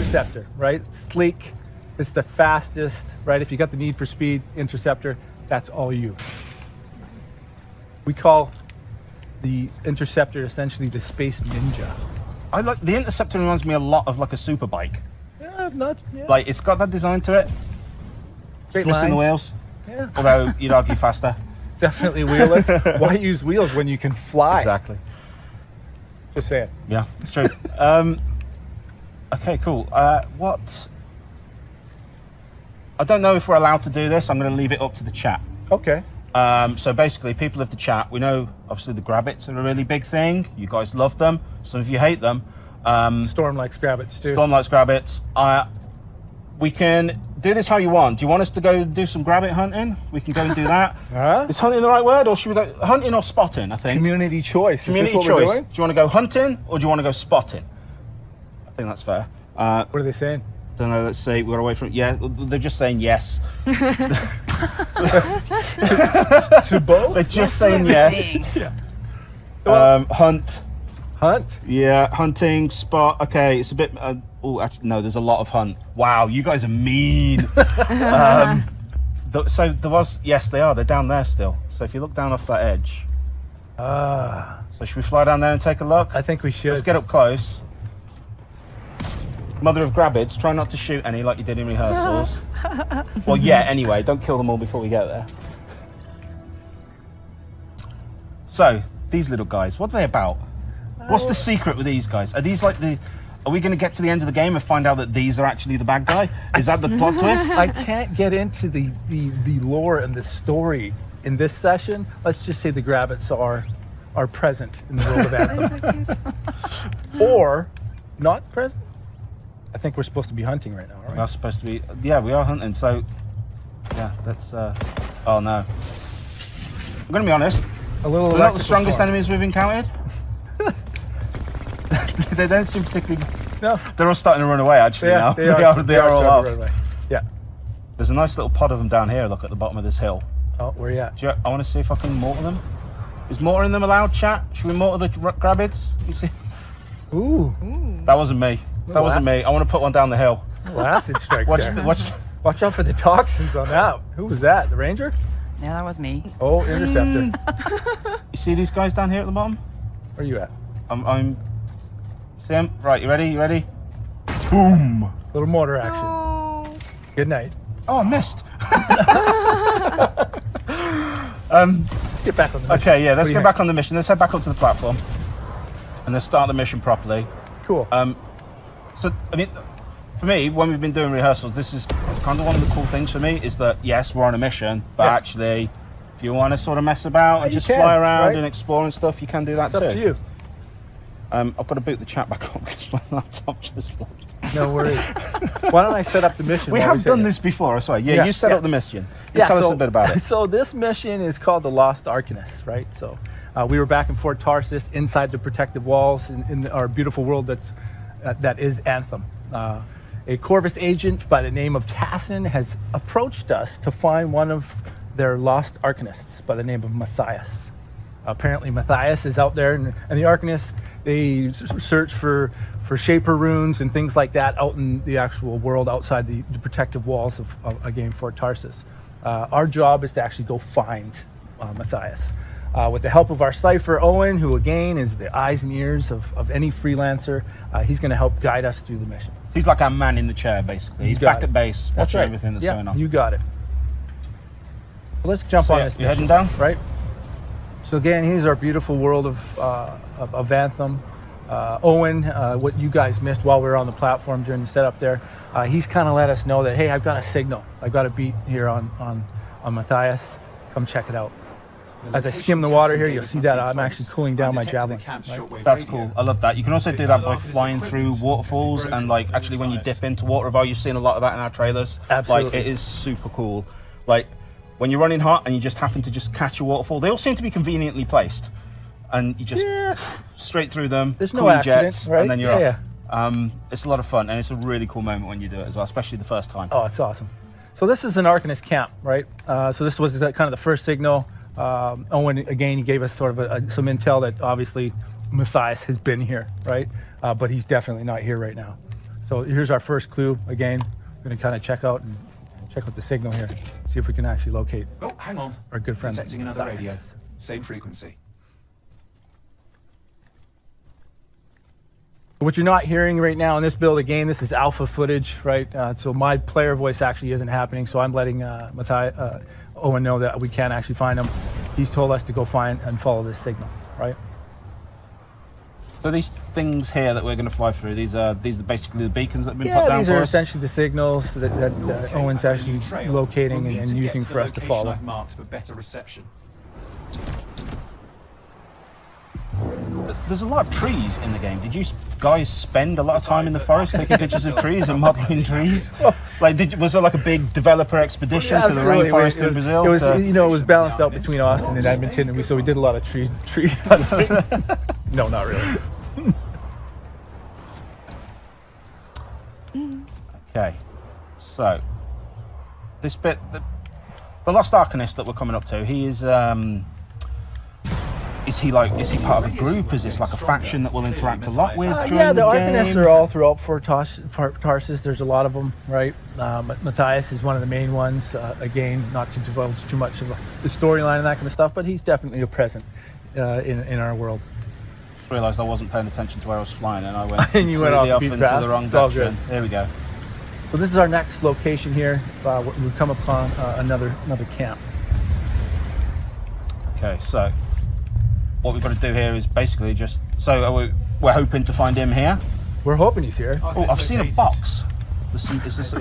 Interceptor, right? Sleek. It's the fastest, right? If you got the need for speed, Interceptor, that's all you. We call the Interceptor essentially the Space Ninja. I like the Interceptor. Reminds me a lot of like a super bike. Yeah, not. Yeah. Like it's got that design to it. Straight Missing the lines. wheels. Yeah. Although you'd argue faster. Definitely wheelless. Why use wheels when you can fly? Exactly. Just saying. Yeah, it's true. Okay, cool. What? I don't know if we're allowed to do this. I'm going to leave it up to the chat. Okay. So basically, people of the chat, we know obviously the Grabbits are a really big thing. You guys love them. Some of you hate them. Storm likes Grabbits too. Storm likes Grabbits. We can do this how you want. Do you want us to go do some Grabbit hunting? We can go and do that. Is hunting the right word, or should we go hunting or spotting? I think Community choice. Community choice. Do you want to go hunting or do you want to go spotting? I think that's fair. What are they saying? Don't know. Let's see. We're away from. Yeah, they're just saying yes. To both? They're just saying yes. Yeah. Hunt. Hunt. Yeah, hunting, spot. Okay, it's a bit. Oh, actually, no. There's a lot of hunt. Wow, you guys are mean. So there was. Yes, they are. They're down there still. So if you look down off that edge. So should we fly down there and take a look? I think we should. Let's get up close. Mother of Grabbids, try not to shoot any like you did in rehearsals. Well, yeah, anyway, don't kill them all before we get there. So, these little guys, what are they about? What's the secret with these guys? Are these like the... Are we going to get to the end of the game and find out that these are actually the bad guy? Is that the plot twist? I can't get into the lore and the story in this session. Let's just say the Grabbits are present in the world of Anthem. Or not present. I think we're supposed to be hunting right now, right? We are supposed to be... Yeah, we are hunting, so... Yeah, that's... Oh, no. I'm going to be honest. A little They're not the strongest enemies we've encountered. They don't seem particularly... No. They're all starting to run away, actually, now. They are all off. Yeah. There's a nice little pod of them down here, look, at the bottom of this hill. Oh, where are you at? I want to see if I can mortar them. Is mortaring them allowed, chat? Should we mortar the Grabbids? You see? Ooh. That wasn't me. That wasn't me. I want to put one down the hill. Well, acid strike watch, there. watch out for the toxins on that. Who was that? The ranger? Yeah, that was me. Oh, Interceptor. You see these guys down here at the bottom? Where are you at? I'm... See them? Right, you ready? You ready? Boom! Little mortar action. Oh. Good night. Oh, I missed. Get back on the mission. Okay, yeah, let's get back on the mission. Let's head back up to the platform. And let's start the mission properly. Cool. So, I mean, for me, when we've been doing rehearsals, this is kind of one of the cool things for me, is that, yes, we're on a mission, but actually, if you want to sort of mess about and just fly around and explore and stuff, you can do that too. It's up to you. I've got to boot the chat back up because my laptop just locked. No worries. Why don't I set up the mission? We have done this before, I swear. Yeah, you set up the mission. Tell us a bit about it. So this mission is called the Lost Arcanist, right? So we were back in Fort Tarsis, inside the protective walls in our beautiful world that is Anthem. A Corvus agent by the name of Tassin has approached us to find one of their lost Arcanists by the name of Matthias. Apparently Matthias is out there, and the Arcanists, they search for Shaper runes and things like that out in the actual world outside the protective walls of again, Fort Tarsis. Our job is to actually go find Matthias. With the help of our Cypher, Owen, who again is the eyes and ears of any freelancer, he's going to help guide us through the mission. He's like our man in the chair, basically. He's back at base, watching everything that's going on. You got it. So let's jump on this mission. You're heading down? Right. So again, here's our beautiful world of Anthem. Owen, what you guys missed while we were on the platform during the setup there, he's kind of let us know that, hey, I've got a signal. I've got a beat here on Matthias. Come check it out. As I skim the water here, you'll see that I'm actually cooling down my Javelin. Right? That's cool. I love that. You can also do that by flying through waterfalls, and like actually when you dip into water, you've seen a lot of that in our trailers. Absolutely. Like it is super cool. Like when you're running hot and you just happen to just catch a waterfall, they all seem to be conveniently placed, and you just straight through them. There's no accident, jets, right? And then you're off. It's a lot of fun, and it's a really cool moment when you do it as well, especially the first time. Oh, it's awesome. So this is an Arcanist camp, right? So this was kind of the first signal. Owen, again, he gave us sort of some intel that obviously Matthias has been here, right? But he's definitely not here right now. So here's our first clue. Again, we're going to kind of check out the signal here. See if we can actually locate. Oh, hang on. Our good friend. Detecting another radio. Same frequency. What you're not hearing right now in this build, again, this is alpha footage, right? So my player voice actually isn't happening. So I'm letting Owen know that we can't actually find him. He's told us to go find and follow this signal, right? So these things here that we're going to fly through, these are basically the beacons that have been put down for us? Yeah, these are essentially the signals that Owen's actually locating and using for us to follow. I've marked for better reception. There's a lot of trees in the game. Did you guys spend a lot of time in the forest taking pictures of trees and modeling trees? Like, was there like a big developer expedition to the rainforest in Brazil? It was, you know, it was balanced out between Austin and Edmonton, and so we did a lot of tree hunting. No, not really. Okay, so this bit, the Lost Arcanist that we're coming up to, he is he part of a group? Is this like a faction that we'll interact a lot with during yeah, the game? Arcanists are all throughout Fort Tarsus. There's a lot of them, right? Matthias is one of the main ones. Again, not to divulge too much of the storyline and that kind of stuff, but he's definitely a present in our world. I realised I wasn't paying attention to where I was flying, and I went and you went off into the wrong direction. There we go. So this is our next location here. We've come upon another camp. Okay, so what we've got to do here is basically just, so we're hoping to find him here. We're hoping he's here. Oh, I've seen a box.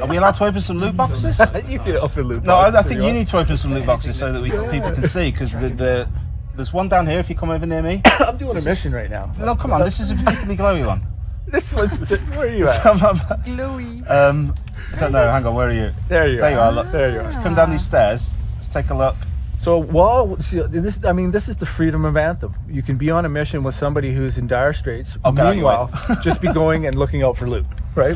Are we allowed to open some loot boxes? You can open loot boxes. No, I think you need to open some loot boxes so that people can see, because there's one down here if you come over near me. I'm doing a mission right now. No, come on, this is a particularly glowy one. This one's just, where are you at? Glowy. I don't know, hang on, where are you? There you are. Look. There you are. Come down these stairs, let's take a look. So this is the freedom of Anthem. You can be on a mission with somebody who's in dire straits. Okay, meanwhile, just be going and looking out for loot, right?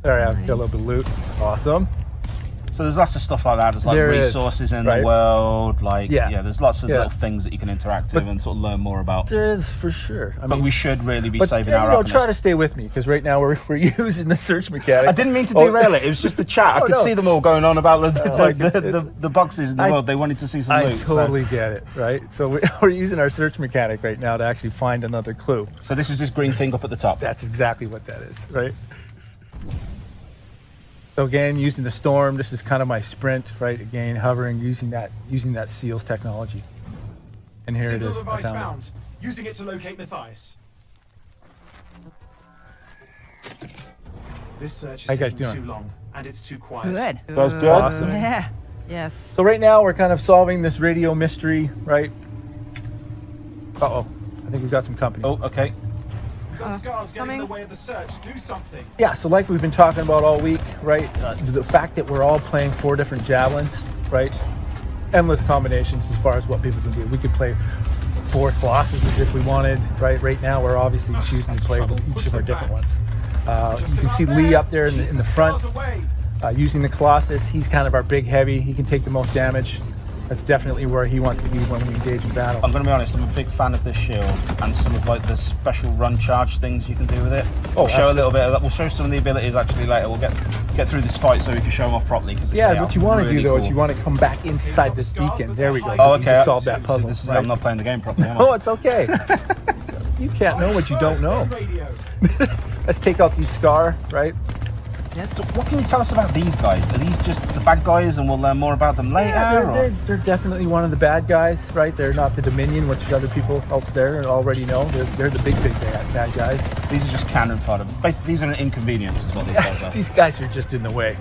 There I have got a little bit of loot. Awesome. So there's lots of stuff like that. There's like resources in the world, like there's lots of little things that you can interact with and sort of learn more about. There is, for sure. But we should really be saving our Arcanist. Try to stay with me, because right now we're using the search mechanic. I didn't mean to derail it. It was just the chat. I could see them all going on about the boxes in the world. They wanted to see some loot. I totally get it, right? So we're using our search mechanic right now to actually find another clue. So this is this green thing up at the top. That's exactly what that is, right? So again, using the storm, this is kind of my sprint, right? Again, hovering, using that SEALS technology. And here Signal it is. Device found. Using it to locate Matthias. This search is taking too long, and it's too quiet. Good. That's good. Awesome. Yeah. Yes. So right now we're kind of solving this radio mystery, right? Uh-oh. I think we've got some company. Oh, okay. The scars getting in the way of the search. Do something. Yeah, so like we've been talking about all week, right? The fact that we're all playing 4 different javelins, right? Endless combinations as far as what people can do. We could play 4 Colossuses if we wanted, right? Right now we're obviously choosing to play each of our different ones. You can see Lee up there in the front using the Colossus. He's kind of our big heavy. He can take the most damage. That's definitely where he wants to be when we engage in battle. I'm going to be honest, I'm a big fan of this shield and some of like the special run charge things you can do with it. Oh, we'll show a little bit of that. We'll show some of the abilities actually later. We'll get through this fight so we can show them off properly. Yeah, what you want to do though is you want to come back inside this beacon. There we go. Oh, okay. You solve that puzzle. This is I'm not playing the game properly, am I? Oh, it's okay. You can't know what you don't know. Let's take out these Scar, right? Yes. So what can you tell us about these guys? Are these just the bad guys and we'll learn more about them later? Yeah, they're definitely one of the bad guys, right? They're not the Dominion, which other people out there already know. They're the big bad guys. These are just cannon fodder. Basically, these are an inconvenience is what these guys are. These guys are just in the way.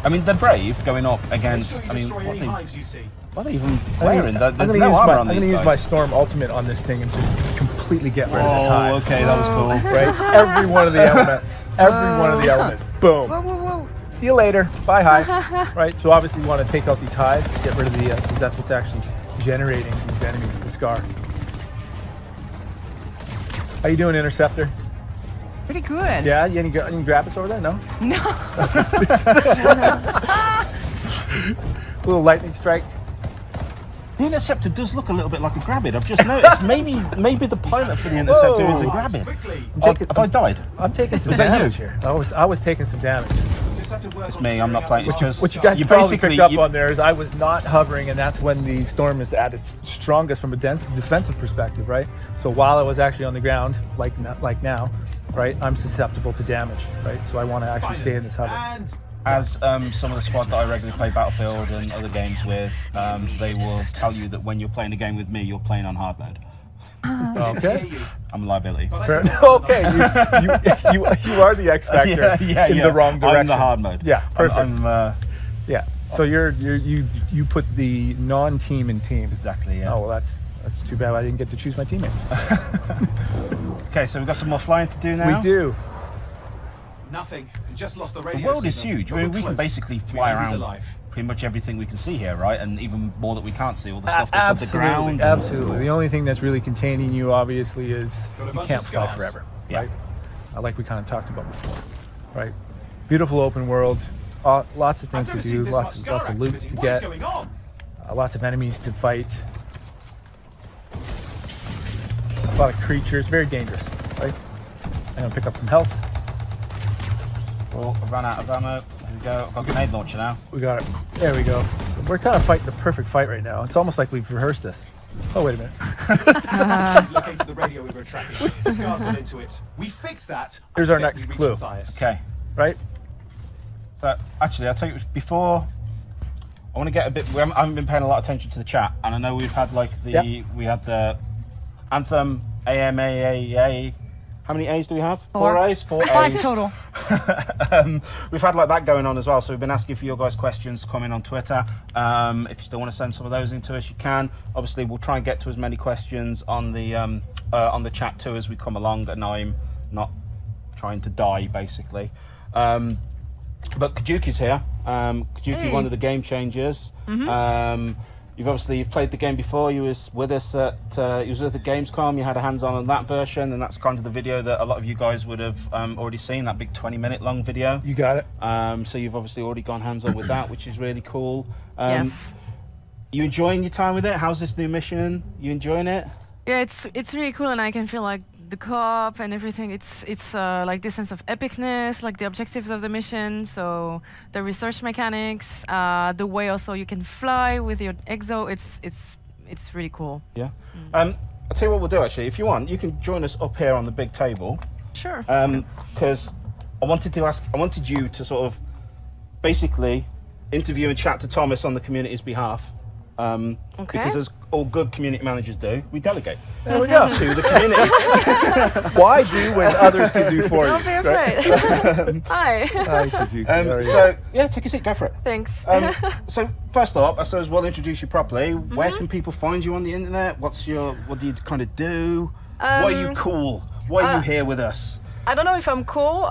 I mean, they're brave going up against, I mean, what are they even wearing? There's no armor on these guys. I'm going to use my Storm Ultimate on this thing and just completely get rid of this hive. Oh, okay, that was cool. Right? Every one of the elements. Every one of the elements. Boom. Whoa, whoa, whoa. See you later. Bye, hive. Right? So obviously you want to take out these hives, get rid of the, because that's what's actually generating these enemies, the Scar. How you doing, Interceptor? Pretty good. Yeah? You any grabbits over there? No? No. Little lightning strike. The Interceptor does look a little bit like a Grabbid. I've just noticed. maybe the pilot for the Interceptor is a Grabbid. Have I died? I'm taking some damage here. I was taking some damage. It's me. I'm not playing. What you guys probably picked up on there is I was not hovering, and that's when the storm is at its strongest from a defensive perspective, right? So while I was actually on the ground, like now, right, I'm susceptible to damage, right? So I want to actually stay in this hover. As some of the squad that I regularly play Battlefield and other games with, they will tell you that when you're playing a game with me, you're playing on hard mode. Okay. I'm a liability. Okay, you are the X factor in the wrong direction. I'm the hard mode. Yeah, perfect. Yeah. So you put the non-team in team. Exactly. Yeah. Oh well, that's too bad. I didn't get to choose my teammates. Okay, so we've got some more flying to do now. We do. Nothing. Just lost the radio. The world is huge. I mean, we can basically fly around pretty much everything we can see here, right? And even more that we can't see, all the stuff that's on the ground. Absolutely. The only thing that's really containing you, obviously, is you can't fly forever, right? Like we kind of talked about before, right? Beautiful open world, lots of things to do, lots of loot to get, lots of enemies to fight, a lot of creatures, very dangerous, right? I'm gonna pick up some health. Oh, I ran out of ammo. There we go. I've got a grenade launcher now. We got it. There we go. We're kind of fighting the perfect fight right now. It's almost like we've rehearsed this. Oh, wait a minute. Look into the radio we were tracking. The scars got into it. We fixed that. Here's our next clue. Okay. Right? So, actually, I'll tell you, before, I want to get a bit, I haven't been paying a lot of attention to the chat, and I know we've had like we had the Anthem, AMAAA. How many A's do we have? 4 A's? 4 A's. 5 total. We've had like that going on as well, so we've been asking for your guys' questions to come in on Twitter. If you still want to send some of those into us, you can. Obviously, we'll try and get to as many questions on the chat too as we come along, and I'm not trying to die, basically. But Kajuki's here. Kajuki, one of the game changers. You've played the game before. You was with us at the Gamescom. You had a hands-on on that version, and that's kind of the video that a lot of you guys would have already seen, that big 20-minute long video. You got it. So you've obviously already gone hands-on with that, which is really cool. Yes. You enjoying your time with it? How's this new mission? You enjoying it? Yeah, it's really cool, and I can feel like the co-op and everything. It's like this sense of epicness, like the objectives of the mission. So the research mechanics, the way also you can fly with your exo. It's really cool. Yeah. I'll tell you what we'll do actually. If you want, you can join us up here on the big table. Sure. Because I wanted you to sort of basically interview and chat to Thomas on the community's behalf. Okay. Because as all good community managers do, we delegate. There we go. To the community. Why do when others can do for you? Don't be afraid. Hi. Hi, Kajuki. So yeah, take a seat. Go for it. Thanks. So first off, I suppose we'll introduce you properly. Where can people find you on the internet? What do you kind of do? Why are you cool? Why are you here with us? I don't know if I'm cool.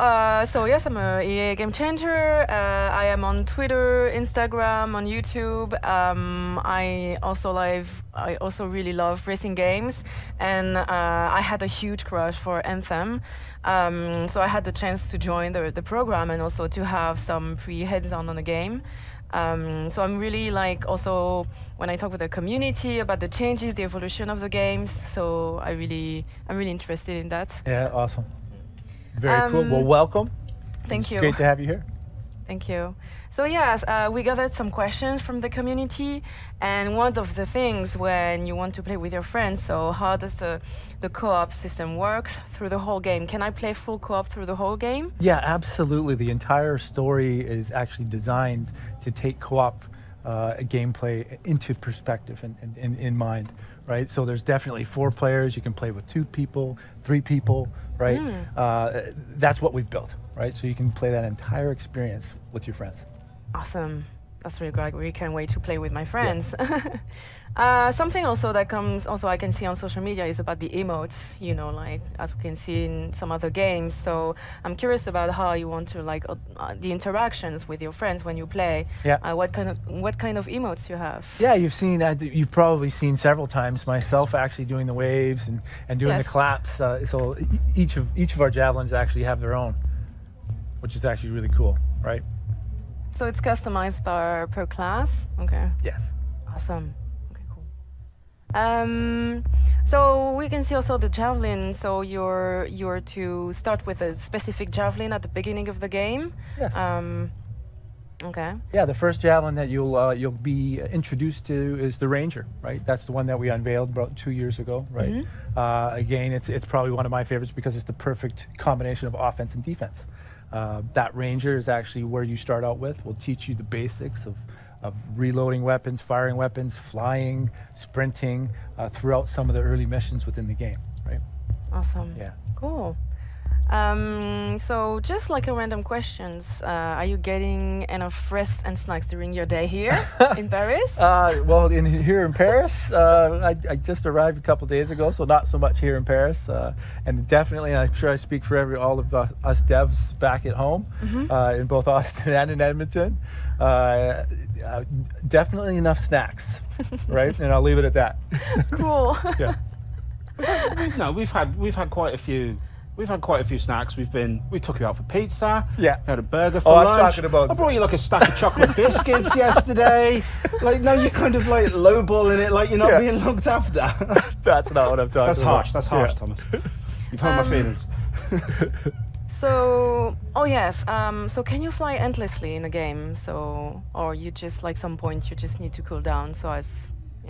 So yes, I'm a EA game changer. I am on Twitter, Instagram, on YouTube. I also really love racing games, and I had a huge crush for Anthem. So I had the chance to join the program and also to have some free hands-on the game. So I'm really also when I talk with the community about the changes, the evolution of the games. So I'm really interested in that. Yeah, awesome. Very cool. Well, welcome. Thank you. Great to have you here. Thank you. So yes, we gathered some questions from the community, and one of the things when you want to play with your friends, so how does the co-op system works through the whole game? Can I play full co-op through the whole game? Yeah, absolutely. The entire story is actually designed to take co-op gameplay into perspective and in mind, right? So there's definitely 4 players. You can play with 2 people, 3 people, right? That's what we've built, right? So you can play that entire experience with your friends. Awesome. That's really great. We can't wait to play with my friends. Yeah. Something also that comes, I can see on social media is about the emotes, you know, like as we can see in some other games. So I'm curious about how you want to the interactions with your friends when you play. Yeah. What kind of emotes you have? Yeah, you've probably seen several times myself actually doing the waves and doing the claps. So each of our javelins actually have their own, which is actually really cool, right? So it's customized per class? Okay. Yes. Awesome. Okay, cool. So we can see also the Javelin. So you're to start with a specific Javelin at the beginning of the game. Yes. Okay. Yeah, the first Javelin that you'll be introduced to is the Ranger, right? That's the one that we unveiled about 2 years ago, right? Again, it's probably one of my favorites because it's the perfect combination of offense and defense. That Ranger is actually where you start out with. We'll teach you the basics of reloading weapons, firing weapons, flying, sprinting throughout some of the early missions within the game, right? Awesome. Yeah. Cool. So just like a random questions, are you getting enough rest and snacks during your day here in Paris? Well, here in Paris, I just arrived a couple days ago, so not so much here in Paris. And definitely, I'm sure I speak for all of us devs back at home, in both Austin and in Edmonton. Definitely enough snacks, right? And I'll leave it at that. Cool. Yeah. No, we've had quite a few. We've had quite a few snacks. We took you out for pizza. Yeah. We had a burger for lunch. I'm talking about. I brought you like a stack of chocolate biscuits yesterday. Like, no, you're kind of like lowballing it, like you're not being looked after. That's not what I'm talking That's about. harsh. That's harsh, Thomas. You've hurt my feelings. So, oh yes. So can you fly endlessly in a game? So, or you just like some point you just need to cool down. So as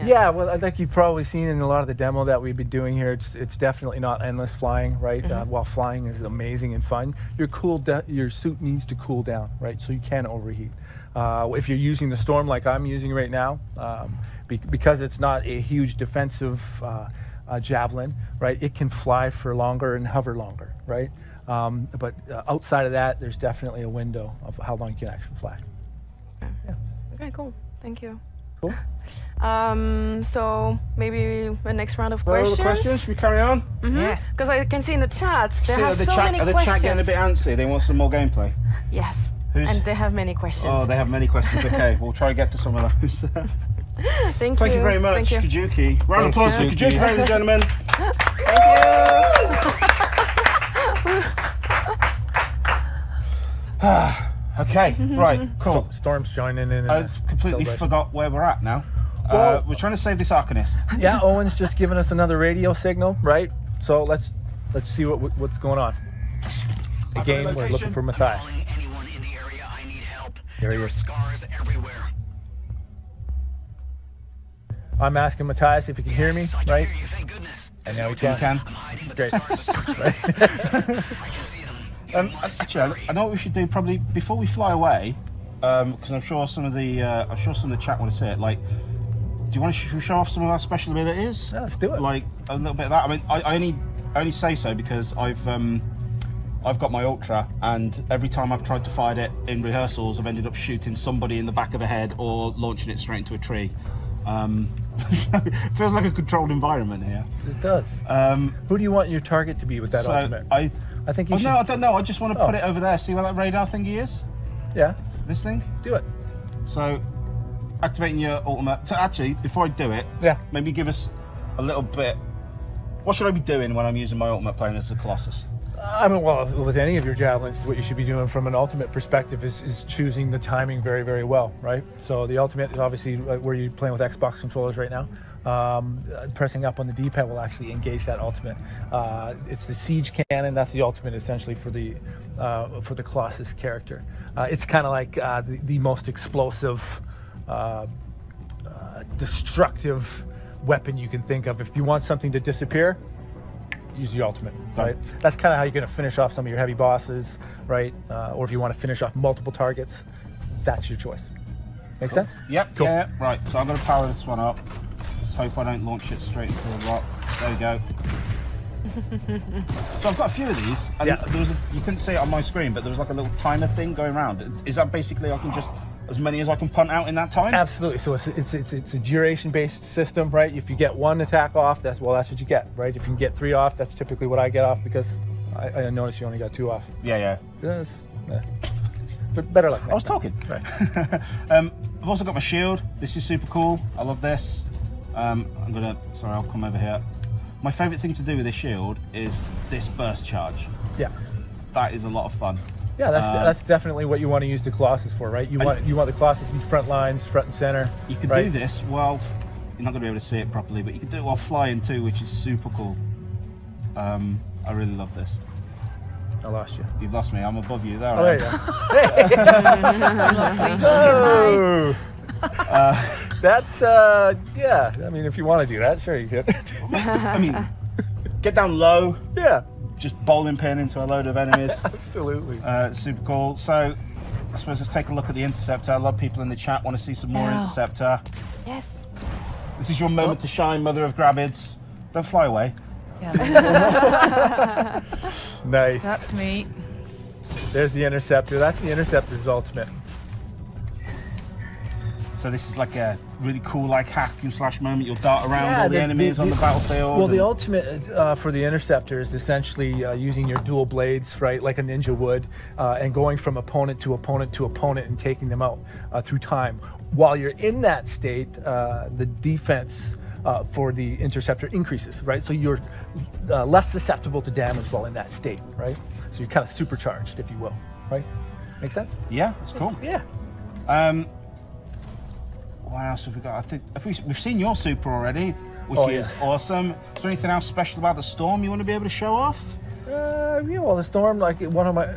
Yeah, well, like you've probably seen in a lot of the demo that we've been doing here, it's definitely not endless flying, right? While flying is amazing and fun, your suit needs to cool down, right? So you can overheat. If you're using the Storm like I'm using right now, because it's not a huge defensive Javelin, right? It can fly for longer and hover longer, right? But outside of that, there's definitely a window of how long you can actually fly. Okay. Yeah. Okay, cool. Thank you. Cool. So maybe the next round of All questions. the questions? Should we carry on? Yeah. Because I can see in the chat there See, have so many are the questions. chat getting a bit antsy? They want some more gameplay. Yes. Who's- And they have many questions. Oh, they have many questions. Okay, we'll try and get to some of those. Thank Thank you very much, Thank you. Kajuki. Round of applause for you. Kajuki, ladies and gentlemen. Okay, right, cool. Storm's joining in. I've completely forgot where we're at now. Well- We're trying to save this Arcanist. Yeah, Owen's just giving us another radio signal, right? So let's see what's going on. Again, we're looking for Matthias. Anyone in the area, I need help. There he There are is. scars everywhere. I'm asking Matthias if he can hear me, I can right? hear you, thank goodness. And now he You can. can. I'm hiding, but Great. the scars are so I can see them. Actually, I know what we should do probably before we fly away, because I'm sure some of the chat want to see it. Like, do you want to show off some of our special abilities? Yeah, let's do it. Like a little bit of that. I mean, I only say so because I've got my Ultra, and every time I've tried to fire it in rehearsals, I've ended up shooting somebody in the back of the head or launching it straight into a tree. So it feels like a controlled environment here. It does. Who do you want your target to be with that So ultimate? I think you should. no, I don't know. I just want to put it over there. See where that radar thingy is? Yeah, This thing? do it. So, activating your ultimate. So actually, before I do it, Yeah. maybe give us a little bit. What should I be doing when I'm using my ultimate playing as a Colossus? I mean, well, with any of your javelins, what you should be doing from an ultimate perspective is choosing the timing very, very well, right? So the ultimate is obviously where you're playing with Xbox controllers right now. Pressing up on the D-pad will actually engage that ultimate. It's the siege cannon. That's the ultimate essentially for the Colossus character. It's kind of like the most explosive, destructive weapon you can think of. If you want something to disappear, use the ultimate, right? That's kind of how you're going to finish off some of your heavy bosses, right? Or if you want to finish off multiple targets, that's your choice. Make sense? Yep. Cool. Yeah. Right. So I'm going to power this one up. Just hope I don't launch it straight into the rock. There we go. So I've got a few of these. And Yeah. there was you couldn't see it on my screen, but there was like a little timer thing going around. Is that basically I can just as many as I can punt out in that time? Absolutely. So it's a duration-based system, right? If you get one attack off, that's what you get, right? If you can get 3 off, that's typically what I get off because I noticed you only got 2 off. Yeah. Yes. But better luck. I was talking. Right. I've also got my shield. This is super cool. I love this. Sorry, I'll come over here. My favourite thing to do with this shield is this burst charge. Yeah. That is a lot of fun. Yeah, that's definitely what you want to use the Colossus for, right? You want the Colossus to be front lines, front and center. You can right? do this while you're not going to be able to see it properly, but you can do it while flying too, which is super cool. I really love this. I lost you. You've lost me. I'm above you there. Oh, there you go. That's yeah. I mean, if you want to do that, sure you could. I mean, get down low. Yeah. Just bowling pin into a load of enemies. Absolutely. Super cool. So, I suppose let's take a look at the Interceptor. A lot of people in the chat want to see some more Interceptor. Yes. This is your moment to shine, Mother of Grabbids. Don't fly away. Yeah. Nice. That's me. There's the Interceptor. That's the Interceptor's ultimate. So this is like a really cool like hack and slash moment. You'll dart around all the enemies on the battlefield. Well, the ultimate for the Interceptor is essentially using your dual blades, right, like a ninja would, and going from opponent to opponent to opponent and taking them out through time. While you're in that state, the defense for the Interceptor increases, right? So you're less susceptible to damage while in that state, right? So you're kind of supercharged, if you will, right? Make sense? Yeah, that's cool. Yeah. What else have we got? I think we've seen your super already, which is awesome. Is there anything else special about the Storm you want to be able to show off? Yeah, well, the Storm, like one of my,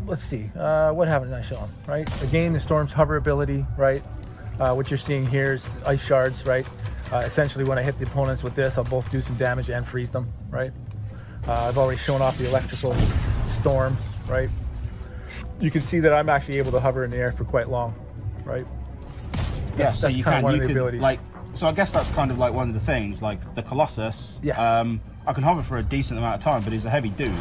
let's see, what haven't I shown, right? Again, the Storm's hover ability, right? What you're seeing here is ice shards, right? Essentially, when I hit the opponents with this, I'll both do some damage and freeze them, right? I've already shown off the electrical Storm, right? You can see that I'm actually able to hover in the air for quite long, right? Yeah, so that's you kind of can, one you of the could, abilities. like, so I guess that's kind of like one of the things, like the Colossus. Yes. I can hover for a decent amount of time, but he's a heavy dude.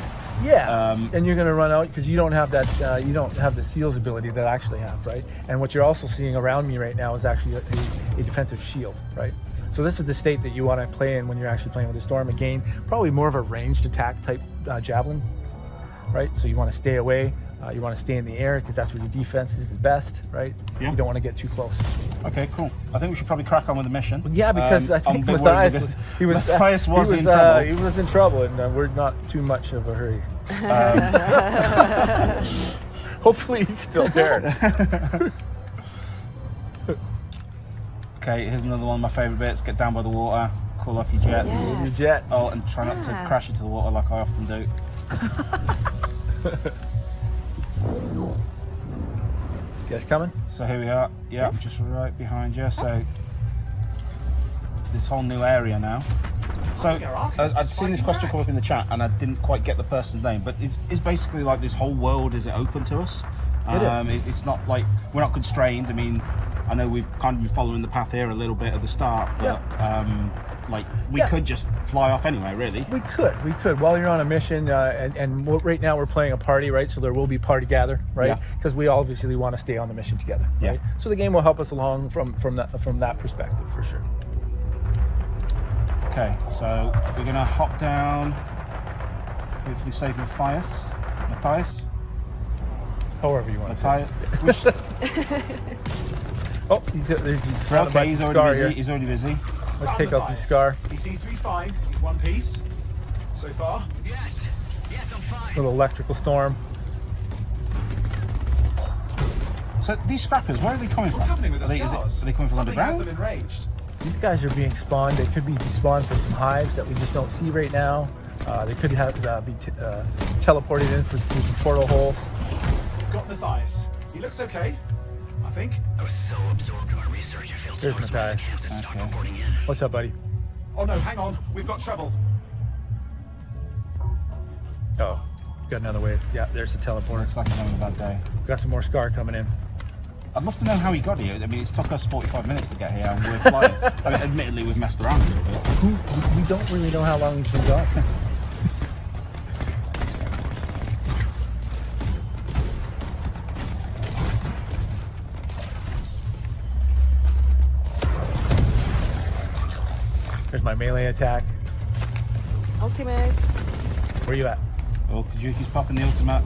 Yeah, and you're going to run out because you don't have that. You don't have the Seals ability that I actually have, right? And what you're also seeing around me right now is actually a defensive shield, right? So this is the state that you want to play in when you're actually playing with the Storm. Again, probably more of a ranged attack type Javelin, right? So you want to stay away. You want to stay in the air because that's where your defense is best, right? Yeah. You don't want to get too close. Okay, cool. I think we should probably crack on with the mission. Yeah, because I think Matthias was in trouble. He was in trouble, and we're not too much of a hurry. Hopefully he's still there. Okay, here's another one of my favourite bits. Get down by the water, call off your jets. Yes. Your jets. Oh, and try not to crash into the water like I often do. You guys coming? So here we are. Yeah, I'm just right behind you. So this whole new area now. So I'd seen this question come up in the chat, and I didn't quite get the person's name, but it's basically like this whole world. Is it open to us? It's not like we're not constrained. I mean, I know we've kind of been following the path here a little bit at the start, but like we could just fly off anyway, really. We could. While you're on a mission, and right now we're playing a party, right? So there will be party gather, right? Because we obviously want to stay on the mission together, right? So the game will help us along from that perspective for sure. Okay, so we're gonna hop down. Hopefully save Matthias. However you want to say it. Oh, he's surrounded by Scar here. He's already busy. Let's take out the Scar. He seems to be fine. He's one piece so far. Yes, I'm fine. Little electrical storm. So these scrappers, where are they coming from? What's happening with the Scars? Are they coming from Something has underground? them enraged. These guys are being spawned. They could be spawned from some hives that we just don't see right now. They could have be teleported in through some portal holes. Got Matthias. He looks okay, I think. I was so absorbed in my research, I failed to There's notice when the Matthias. camps had stopped reporting in. What's up, buddy? Oh no, hang on. We've got trouble. Oh, got another wave. Yeah, there's the teleporter. Looks like he's having a bad day. Got some more Scar coming in. I'd love to know how he got here. I mean, it's took us 45 minutes to get here, and we're flying. I mean, admittedly, we've messed around a little bit. We don't really know how long he's been gone. There's my melee attack. Ultimate. Where you at? Oh, Kajuki's popping the ultimate.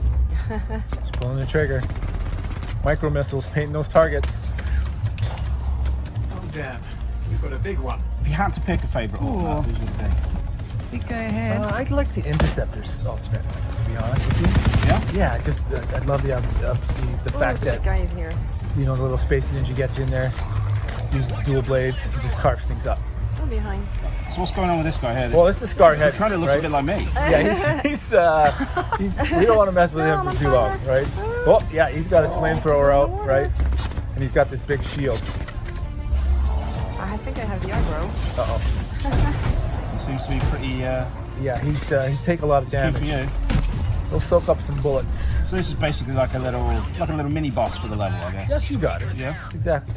Just pulling the trigger. Micro missiles painting those targets. Oh damn. We've got a big one. If you had to pick a favourite ultimate, who's would it be? Big guy ahead. I'd like the Interceptor's ultimate, to be honest with you. Yeah? Yeah, just I love the fact The that guy is here. you know the little space ninja gets in there. uses dual blades, and just carves things up. I'm behind. So what's going on with this guy here? Well, this is Scarhead. He kind of looks right? a bit like me. Yeah, we don't want to mess with him for too long, right? Well, yeah, he's got his flamethrower out, right? And he's got this big shield. I think I have the aggro. Uh-oh. He seems to be pretty... Yeah, he's take a lot of damage. Good for you. He'll soak up some bullets. So this is basically like a little mini boss for the level, I guess. Yes, you got it. Yeah. Exactly.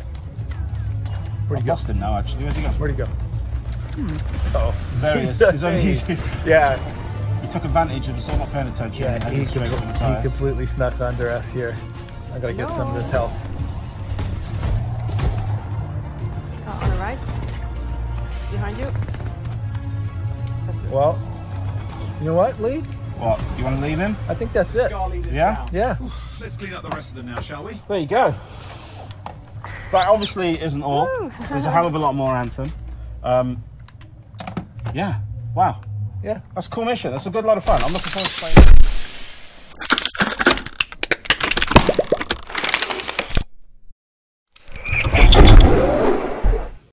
Where'd I've he go? lost him now, actually. Where'd he go? Where'd he go? Uh-oh. There he is. Yeah. He took advantage of us all not paying attention. Yeah, and he headed straight for the tires. completely snuck under us here. I gotta get some of this health. On the right. Behind you. Well, you know what, Lee? What? You want to leave him? I think that's it. Scar leader's Yeah? down. Yeah. Let's clean up the rest of them now, shall we? There you go. That obviously isn't all. There's a hell of a lot more Anthem. Yeah. Wow. Yeah. That's a cool mission. That's a good lot of fun. I'm looking forward to playing it.